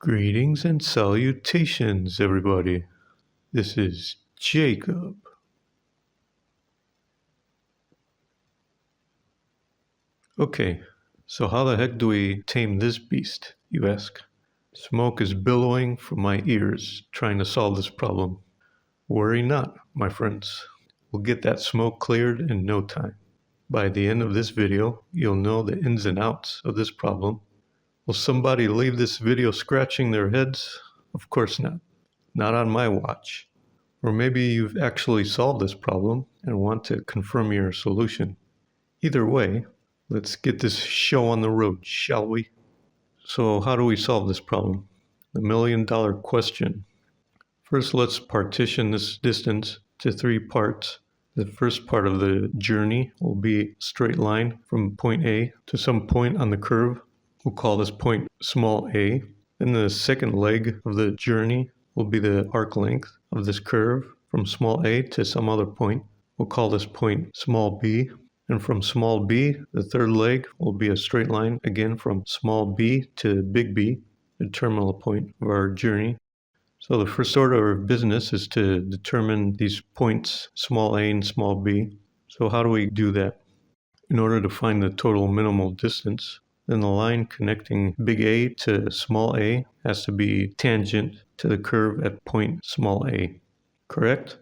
Greetings and salutations, everybody. This is Jacob. Okay, so how the heck do we tame this beast, you ask? Smoke is billowing from my ears trying to solve this problem. Worry not, my friends. We'll get that smoke cleared in no time. By the end of this video, you'll know the ins and outs of this problem. Will somebody leave this video scratching their heads? Of course not. Not on my watch. Or maybe you've actually solved this problem and want to confirm your solution. Either way, let's get this show on the road, shall we? So how do we solve this problem? The million-dollar question. First, let's partition this distance to 3 parts. The first part of the journey will be a straight line from point A to some point on the curve. We'll call this point small a. Then the second leg of the journey will be the arc length of this curve from small a to some other point. We'll call this point small b. And from small b, the third leg will be a straight line again from small b to big B, the terminal point of our journey. So the first order of business is to determine these points, small a and small b. So how do we do that? In order to find the total minimal distance, then the line connecting big A to small a has to be tangent to the curve at point small a, correct?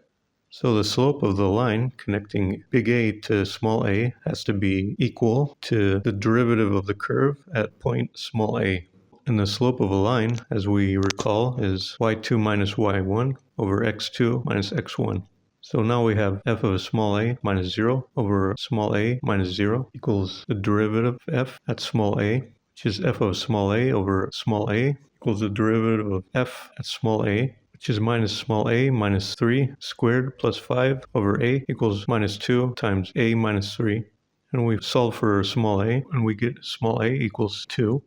So the slope of the line connecting big A to small a has to be equal to the derivative of the curve at point small a. And the slope of a line, as we recall, is y2 minus y1 over x2 minus x1. So now we have f of a small a minus 0 over small a minus 0 equals the derivative of f at small a, which is f of small a over small a equals the derivative of f at small a, which is minus small a minus 3 squared plus 5 over a equals minus 2 times a minus 3. And we solve for small a, and we get small a equals 2.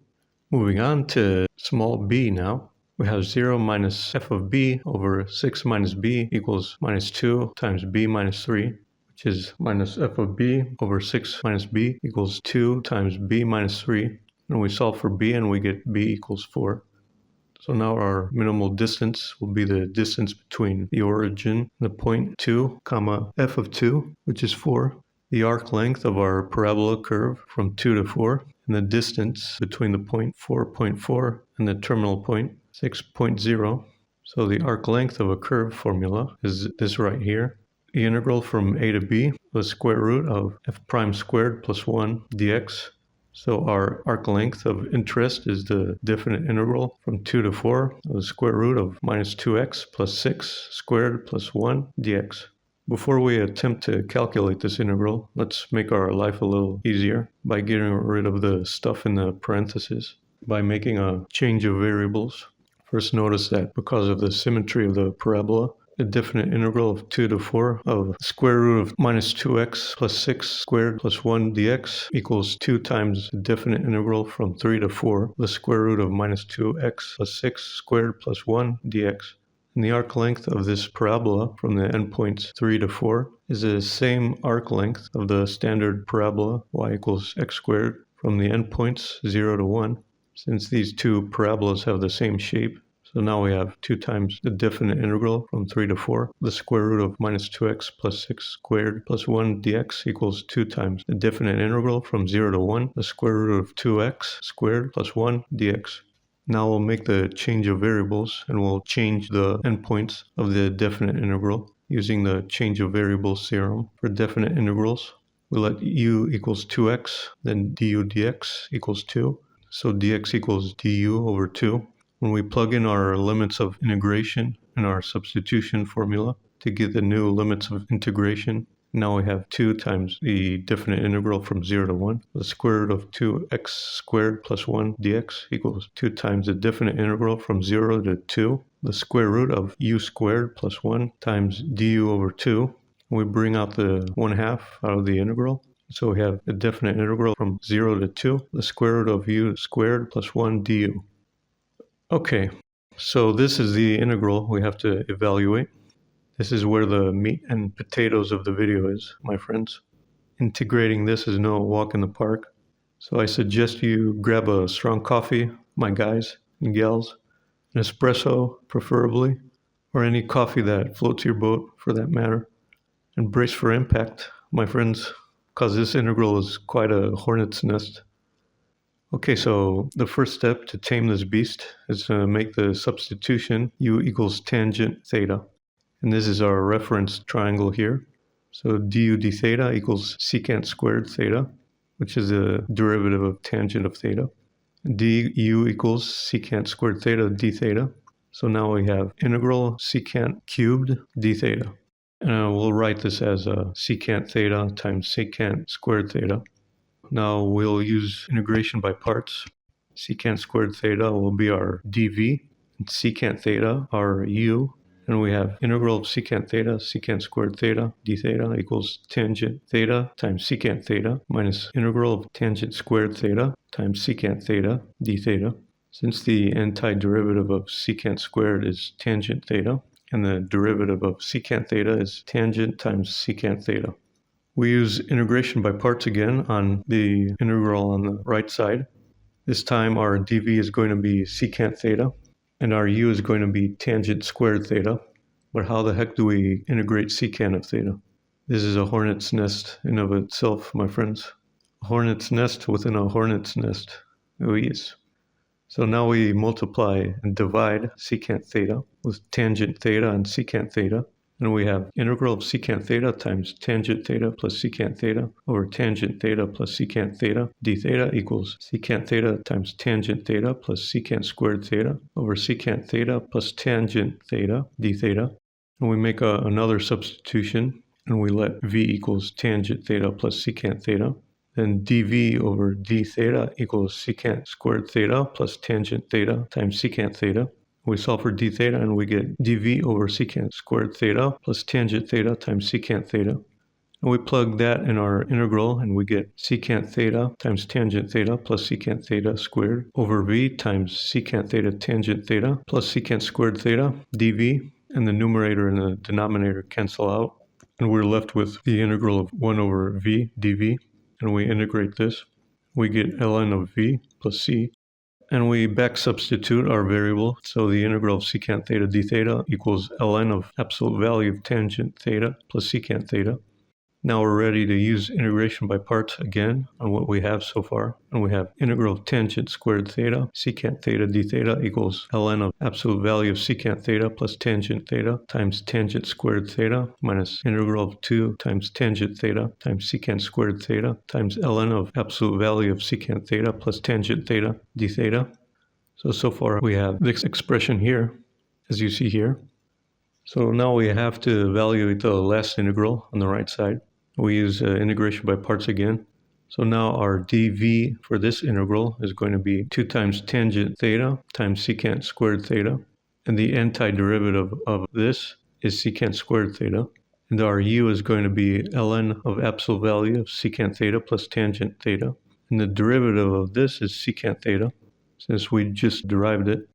Moving on to small b now. We have 0 minus f of b over 6 minus b equals minus 2 times b minus 3, which is minus f of b over 6 minus b equals 2 times b minus 3. And we solve for b and we get b equals 4. So now our minimal distance will be the distance between the origin and the point 2, comma f of 2, which is 4. The arc length of our parabola curve from 2 to 4, and the distance between the point 4.4 and the terminal point 6.0. So the arc length of a curve formula is this right here. The integral from a to b, the square root of f prime squared plus 1 dx. So our arc length of interest is the definite integral from 2 to 4, the square root of minus 2x plus 6 squared plus 1 dx. Before we attempt to calculate this integral, let's make our life a little easier by getting rid of the stuff in the parentheses by making a change of variables. First, notice that because of the symmetry of the parabola, the definite integral of 2 to 4 of square root of minus 2x plus 6 squared plus 1 dx equals 2 times the definite integral from 3 to 4, the square root of minus 2x plus 6 squared plus 1 dx. And the arc length of this parabola from the endpoints 3 to 4 is the same arc length of the standard parabola y equals x squared from the endpoints 0 to 1, since these two parabolas have the same shape. So now we have 2 times the definite integral from 3 to 4, the square root of minus 2x plus 6 squared plus 1 dx equals 2 times the definite integral from 0 to 1, the square root of 2x squared plus 1 dx. Now we'll make the change of variables and we'll change the endpoints of the definite integral using the change of variables theorem. For definite integrals, we let u equals 2x, then du dx equals 2. So dx equals du over 2. When we plug in our limits of integration in our substitution formula to get the new limits of integration, now we have 2 times the definite integral from 0 to 1. The square root of 2x squared plus 1 dx equals 2 times the definite integral from 0 to 2. The square root of u squared plus 1 times du over 2. We bring out the 1/2 out of the integral. So we have the definite integral from 0 to 2. The square root of u squared plus 1 du. Okay, so this is the integral we have to evaluate. This is where the meat and potatoes of the video is, my friends. Integrating this is no walk in the park. So I suggest you grab a strong coffee, my guys and gals, an espresso preferably, or any coffee that floats your boat for that matter. And brace for impact, my friends, because this integral is quite a hornet's nest. Okay, so the first step to tame this beast is to make the substitution u equals tangent theta. And this is our reference triangle here. So du d theta equals secant squared theta, which is a derivative of tangent of theta. Du equals secant squared theta d theta. So now we have integral secant cubed d theta. And we'll write this as secant theta times secant squared theta. Now we'll use integration by parts. Secant squared theta will be our dv, and secant theta our u, and we have integral of secant squared theta, d theta equals tangent theta times secant theta minus integral of tangent squared theta times secant theta, d theta. Since the antiderivative of secant squared is tangent theta, and the derivative of secant theta is tangent times secant theta. We use integration by parts again on the integral on the right side. This time our dv is going to be secant theta, and our u is going to be tangent squared theta. But how the heck do we integrate secant of theta? This is a hornet's nest in of itself, my friends. A hornet's nest within a hornet's nest. Oh yes. So now we multiply and divide secant theta with tangent theta and secant theta. And we have integral of secant theta times tangent theta plus secant theta over tangent theta plus secant theta d theta equals secant theta times tangent theta plus secant squared theta over secant theta plus tangent theta d theta. And we make another substitution, and we let v equals tangent theta plus secant theta. Then dv over d theta equals secant squared theta plus tangent theta times secant theta. We solve for d theta and we get dv over secant squared theta plus tangent theta times secant theta. And we plug that in our integral and we get secant theta times tangent theta plus secant theta squared over v times secant theta tangent theta plus secant squared theta dv, and the numerator and the denominator cancel out. And we're left with the integral of 1 over v dv, and we integrate this. We get ln of v plus c. And we back substitute our variable, so the integral of secant theta d theta equals ln of absolute value of tangent theta plus secant theta. Now we're ready to use integration by parts again on what we have so far. And we have integral of tangent squared theta, secant theta d theta equals ln of absolute value of secant theta plus tangent theta times tangent squared theta minus integral of 2 times tangent theta times secant squared theta times ln of absolute value of secant theta plus tangent theta d theta. So far we have this expression here, as you see here. So now we have to evaluate the last integral on the right side. We use integration by parts again. So now our dv for this integral is going to be 2 times tangent theta times secant squared theta. And the antiderivative of this is secant squared theta. And our u is going to be ln of absolute value of secant theta plus tangent theta. And the derivative of this is secant theta, since we just derived it.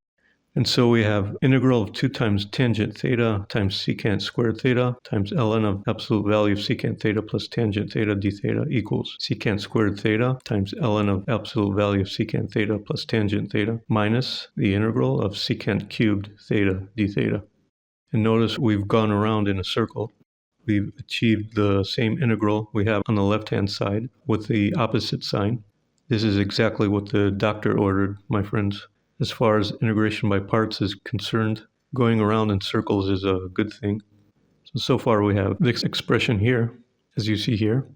And so we have integral of 2 times tangent theta times secant squared theta times ln of absolute value of secant theta plus tangent theta d theta equals secant squared theta times ln of absolute value of secant theta plus tangent theta minus the integral of secant cubed theta d theta. And notice we've gone around in a circle. We've achieved the same integral we have on the left-hand side with the opposite sign. This is exactly what the doctor ordered, my friends. As far as integration by parts is concerned, going around in circles is a good thing. So far we have this expression here, as you see here,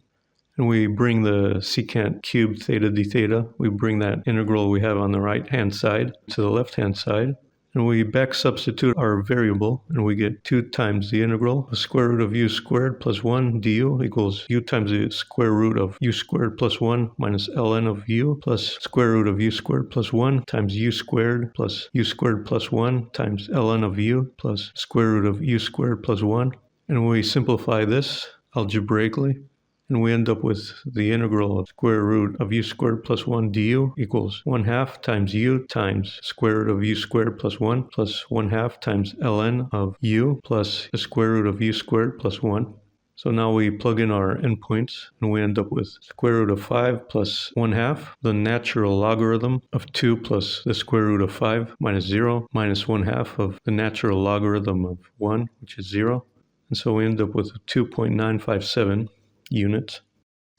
and we bring the secant cubed theta d theta, we bring that integral we have on the right-hand side to the left-hand side, and we back substitute our variable, and we get 2 times the integral of square root of u squared plus 1 du equals u times the square root of u squared plus 1 minus ln of u plus square root of u squared plus 1 times u squared plus 1 times ln of u plus square root of u squared plus 1. And we simplify this algebraically, and we end up with the integral of square root of u squared plus 1 du equals 1/2 times u times square root of u squared plus 1 plus 1/2 times ln of u plus the square root of u squared plus 1. So now we plug in our endpoints and we end up with square root of 5 plus 1/2, the natural logarithm of 2 plus the square root of 5 minus 0 minus 1/2 of the natural logarithm of 1, which is 0. And so we end up with 2.957 units,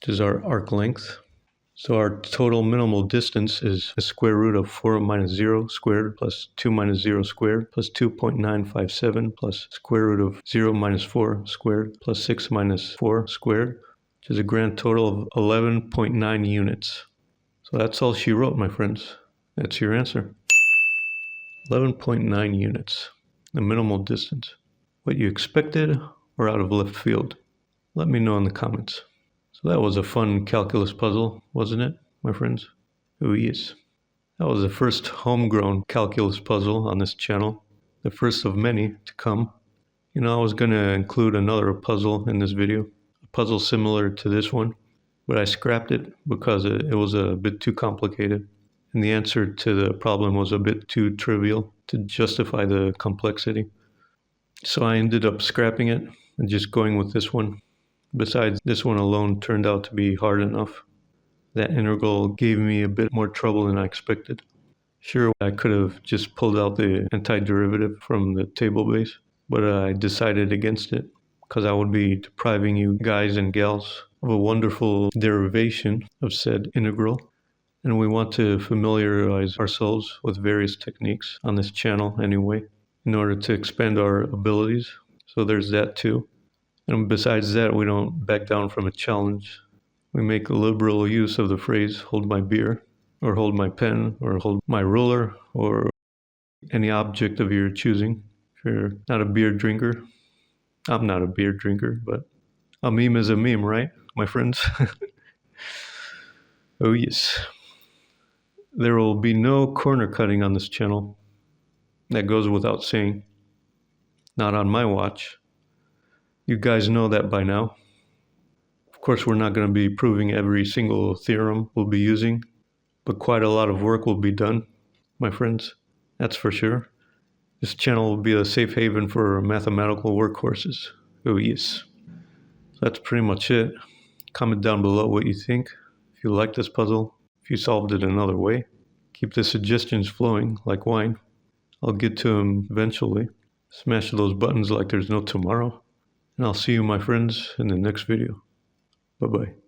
which is our arc length. So our total minimal distance is the square root of 4 minus 0 squared plus 2 minus 0 squared plus 2.957 plus square root of 0 minus 4 squared plus 6 minus 4 squared, which is a grand total of 11.9 units. So that's all she wrote, my friends. That's your answer. 11.9 units, the minimal distance. What you expected or out of left field? Let me know in the comments. So that was a fun calculus puzzle, wasn't it, my friends? Oh yes. That was the first homegrown calculus puzzle on this channel, the first of many to come. You know, I was going to include another puzzle in this video, a puzzle similar to this one, but I scrapped it because it was a bit too complicated, and the answer to the problem was a bit too trivial to justify the complexity. So I ended up scrapping it and just going with this one. Besides, this one alone turned out to be hard enough. That integral gave me a bit more trouble than I expected. Sure, I could have just pulled out the antiderivative from the table base, but I decided against it because I would be depriving you guys and gals of a wonderful derivation of said integral. And we want to familiarize ourselves with various techniques on this channel anyway, in order to expand our abilities. So there's that too. And besides that, we don't back down from a challenge. We make liberal use of the phrase, hold my beer, or hold my pen, or hold my ruler, or any object of your choosing. If you're not a beer drinker, I'm not a beer drinker, but a meme is a meme, right, my friends? Oh yes. There will be no corner cutting on this channel. That goes without saying. Not on my watch. You guys know that by now. Of course, we're not going to be proving every single theorem we'll be using, but quite a lot of work will be done, my friends. That's for sure. This channel will be a safe haven for mathematical workhorses. Oh yes. So that's pretty much it. Comment down below what you think. If you like this puzzle, if you solved it another way. Keep the suggestions flowing like wine. I'll get to them eventually. Smash those buttons like there's no tomorrow. And I'll see you, my friends, in the next video. Bye-bye.